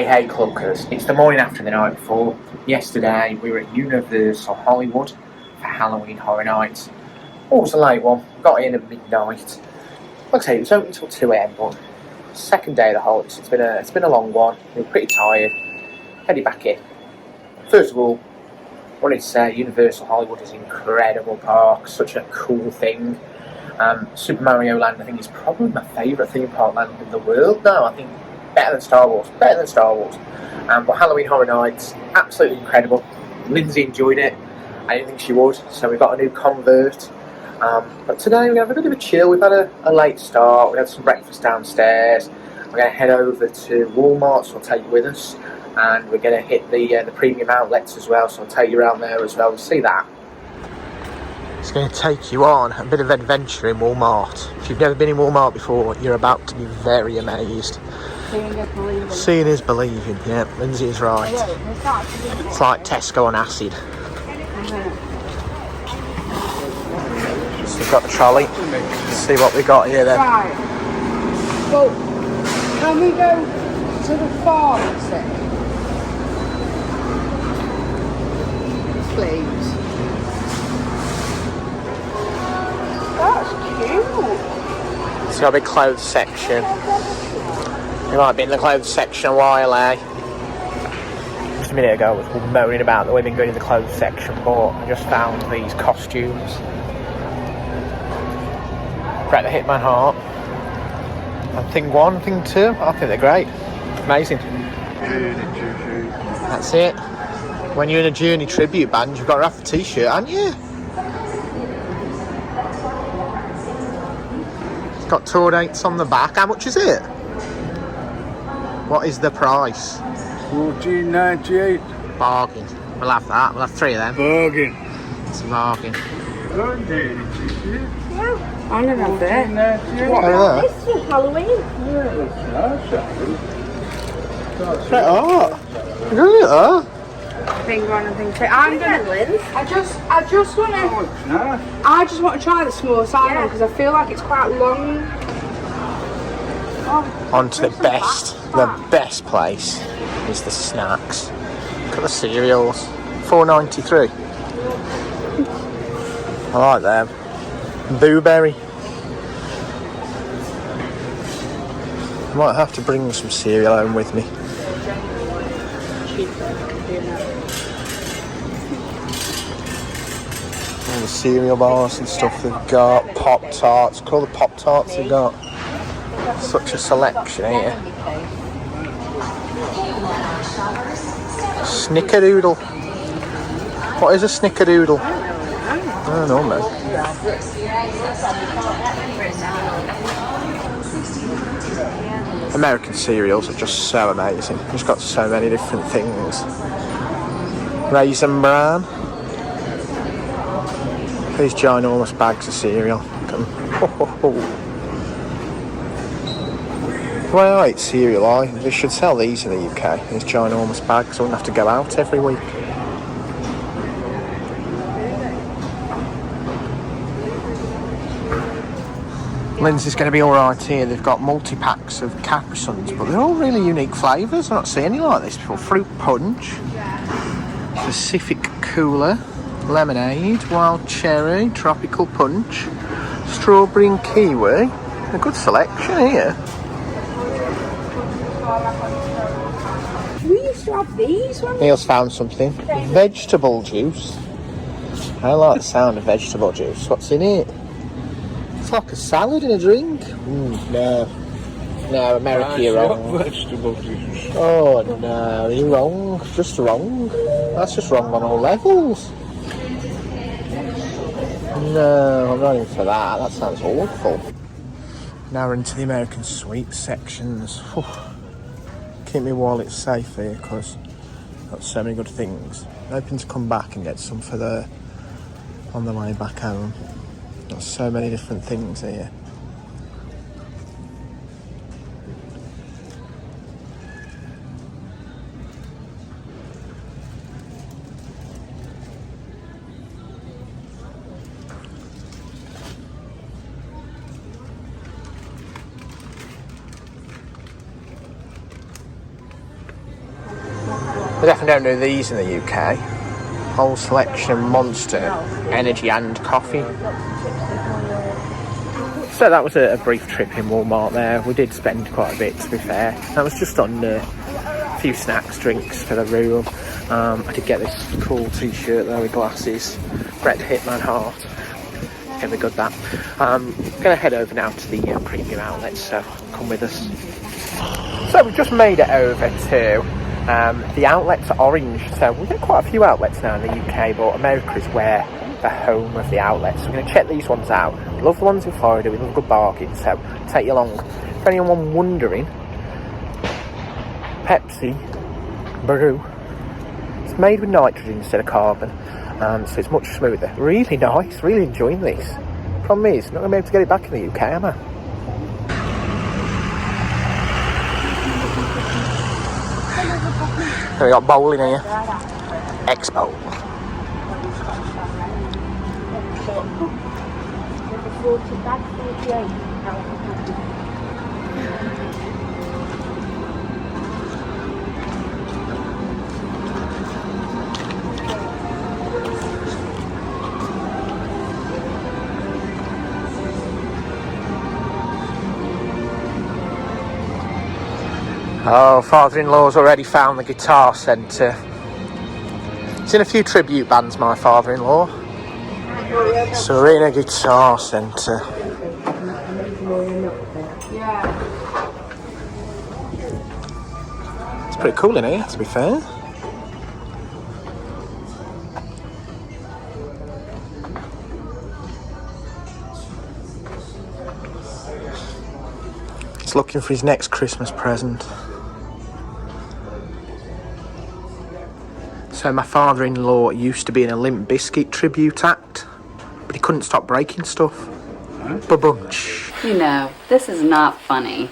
Hey clunkers, it's the morning after the night before. Yesterday we were at Universal Hollywood for Halloween Horror Nights. Oh, it was a late one, got in at midnight. Like I say, it was open until 2 AM, but second day of the holidays, it's been a long one. We were pretty tired, headed back in. First of all, I wanted to say Universal Hollywood is an incredible park, such a cool thing. Super Mario Land, I think, is probably my favourite theme park land in the world now. I think better than Star Wars. But Halloween Horror Nights, absolutely incredible. Lindsay enjoyed it. I didn't think she would, so we got a new convert. But today we have a bit of a chill. We've had a late start. We had some breakfast downstairs. We're going to head over to Walmart, so I'll take you with us. And we're going to hit the premium outlets as well, so I'll take you around there as well. We'll see that. It's going to take you on a bit of adventure in Walmart. If you've never been in Walmart before, you're about to be very amazed. Seeing is believing, yeah, Lindsay is right. It's like Tesco on acid. So we've got the trolley. Let's see what we got here then. Right. Well, can we go to the pharmacy? Please. That's cute. It's got a big clothes section. We might be in the clothes section a while, eh? Just a minute ago I was moaning about the women going in the clothes section, but I just found these costumes. Bret the Hitman Heart. And Thing 1, Thing 2, I think they're great. Amazing. That's it. When you're in a Journey tribute band, you've got to have a t-shirt, haven't you? It's got tour dates on the back. How much is it? What is the price? $14.98. Bargain. We'll have that. We'll have 3 of them. Bargain. It's a bargain. I never had that. Oh, This is for Halloween. Look at that. Thing 1 and thing 2. I'm gonna Liz. I just want to try the small size one because I feel like it's quite long. On to the best place is the snacks. Look at the cereals. $4.93. I like them. Blueberry. Might have to bring some cereal home with me. All the cereal bars and stuff they've got. Pop-Tarts. Look at all the Pop-Tarts they've got. Such a selection here. Snickerdoodle. What is a snickerdoodle? I don't know, man. American cereals are just so amazing. It's got so many different things. Raisin Bran. These ginormous bags of cereal. Look at them. Well, I eat cereal, they should sell these in the UK, these ginormous bags. I wouldn't have to go out every week. Lindsay's going to be alright here. They've got multi-packs of Capri Suns, but they're all really unique flavours. I've not seen any like this before. Fruit punch, Pacific cooler, lemonade, wild cherry, tropical punch, strawberry and kiwi. A good selection here. We used to have these ones. Neil's found something. Vegetable juice. I like the sound of vegetable juice. What's in it? It's like a salad in a drink. No, America, you're wrong. Vegetable juice. Oh no, you're wrong. Just wrong. That's just wrong on all levels. No, I'm not in for that. That sounds awful. Now we're into the American sweets sections. Whew. Keep my wallet safe here because I've got so many good things. I'm hoping to come back and get some for on the way back home. Got so many different things here. They definitely don't do these in the UK. Whole selection of Monster, energy and coffee. So that was a brief trip in Walmart there. We did spend quite a bit, to be fair. That was just on a few snacks, drinks for the room. I did get this cool t-shirt there with glasses. Bret Hitman Heart. Very good that. Going to head over now to the premium outlets, so come with us. So we've just made it over to the outlets at Orange. So we've got quite a few outlets now in the UK, but America is where the home of the outlets. So we're going to check these ones out. Love the ones in Florida, we love good bargains, so take you along. For anyone wondering, Pepsi Brew, it's made with nitrogen instead of carbon, so it's much smoother. Really nice, really enjoying this. Problem is, not going to be able to get it back in the UK, am I? So we got bowling here. X-Bowl. Oh, father-in-law's already found the guitar centre. He's in a few tribute bands, my father-in-law. Serena Guitar Centre. It's pretty cool in here, to be fair. He's looking for his next Christmas present. So my father-in-law used to be in a Limp Bizkit tribute act, but he couldn't stop breaking stuff. Ba-bunch. You know, this is not funny.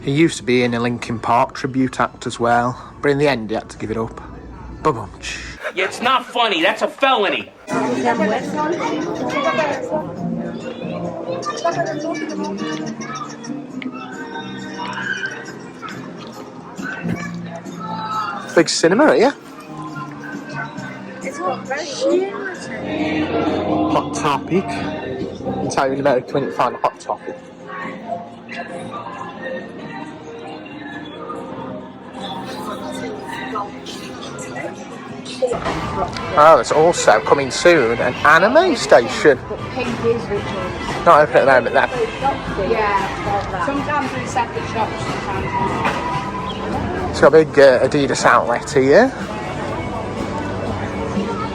He used to be in a Linkin Park tribute act as well, but in the end he had to give it up. Ba-bunch. Yeah, it's not funny, that's a felony. Big cinema here. Hot Topic. That's how in America when you find a Hot Topic. Oh, there's also coming soon an anime station. Not open at the moment then. Yeah, sometimes in separate shops, sometimes. It's got a big Adidas outlet here.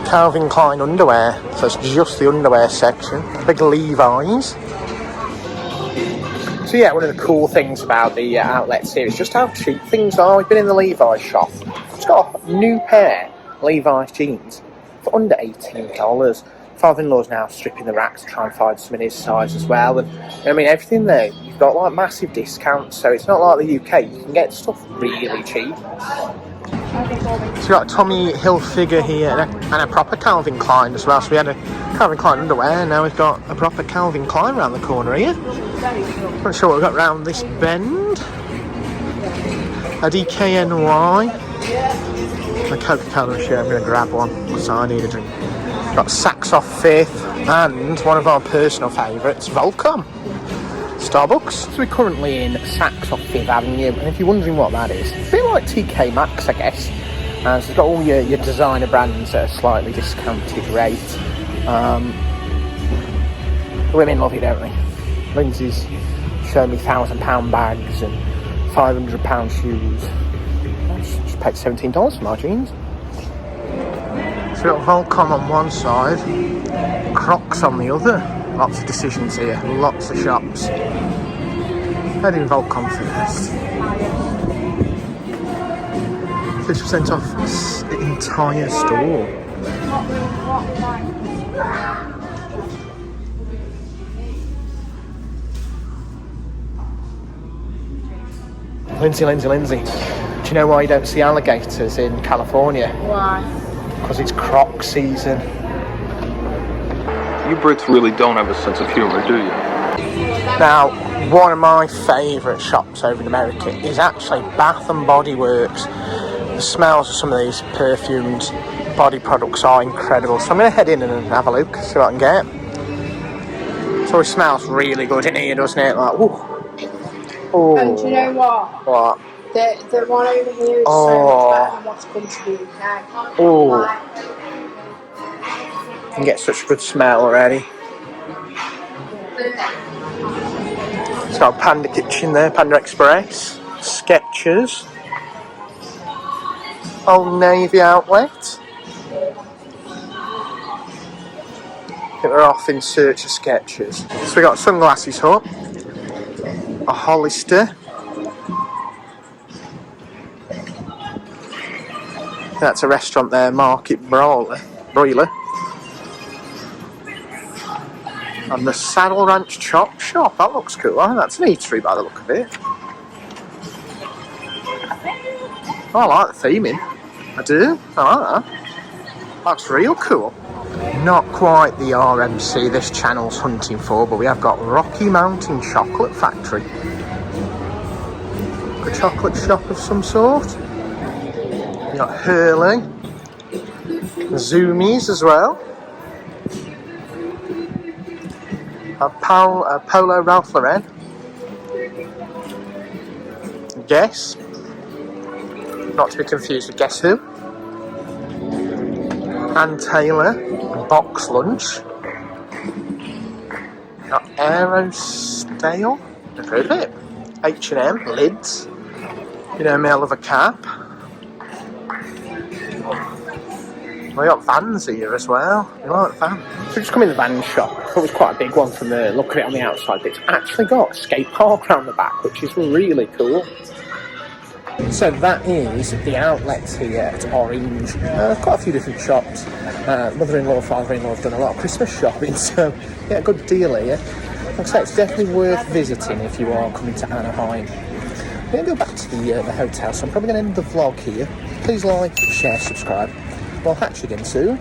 Calvin Klein underwear, so it's just the underwear section. Big Levi's. So yeah, one of the cool things about the outlets here is just how cheap things are. We've been in the Levi's shop. It's got a new pair of Levi's jeans for under $18. Father-in-law's now stripping the racks to try and find some in his size as well. And I mean, everything there, you've got like massive discounts, so it's not like the UK. You can get stuff really cheap. So we've got a Tommy Hilfiger here and a proper Calvin Klein as well. So we had a Calvin Klein underwear, and now we've got a proper Calvin Klein around the corner here. Not sure what we've got round this bend. A DKNY. A Coca-Cola shirt, I'm going to grab one because I need a drink. Got Saks off Fifth and one of our personal favourites, Volcom. Starbucks. So we're currently in Saks off Fifth Avenue, and if you're wondering what that is, it's a bit like TK Maxx, I guess. So it's got all your designer brands at a slightly discounted rate. The women love it, don't they? Lindsay's showing me £1,000 bags and £500 shoes. Just paid $17 for my jeans. So we've got Volcom on one side, Crocs on the other. Lots of decisions here, lots of shops. Heading Volcom first. 50% off the entire store. Lindsay. Do you know why you don't see alligators in California? Why? Because it's Croc season. You Brits really don't have a sense of humor, do you? Now, one of my favourite shops over in America is actually Bath and Body Works. The smells of some of these perfumed body products are incredible. So I'm going to head in and have a look, see what I can get. It always smells really good in here, doesn't it? Like, ooh. Ooh. And do you know what? What? The one over here is so much better than what's come to the UK. Ooh. You can get such a good smell already. It's got a Panda Kitchen there, Panda Express, Skechers, Old Navy Outlet. I think we're off in search of Skechers. So we got Sunglasses Hut, a Hollister. That's a restaurant there, Market Broiler. And the Saddle Ranch Chop Shop. That looks cool. I think that's an eatery by the look of it. Oh, I like the theming. I do. I like that. That's real cool. Not quite the RMC this channel's hunting for, but we have got Rocky Mountain Chocolate Factory. A chocolate shop of some sort. We got Hurley. Zoomies as well. A Polo Ralph Lauren. Guess. Not to be confused with Guess Who. Ann Taylor. Box Lunch. Got Aerostale. Never heard of it. H&M. Lids. You know me, I love a cap. We got Vans here as well. You like Vans? So just come in the van shop. I thought it was quite a big one from the look of it on the outside, but it's actually got a skate park around the back, which is really cool. So that is the outlets here at Orange. Quite a few different shops. Mother-in-law, father-in-law have done a lot of Christmas shopping, so yeah, a good deal here. Like I say, it's definitely worth visiting if you are coming to Anaheim. I'm going to go back to the hotel, so I'm probably going to end the vlog here. Please like, share, subscribe. We'll catch you again soon.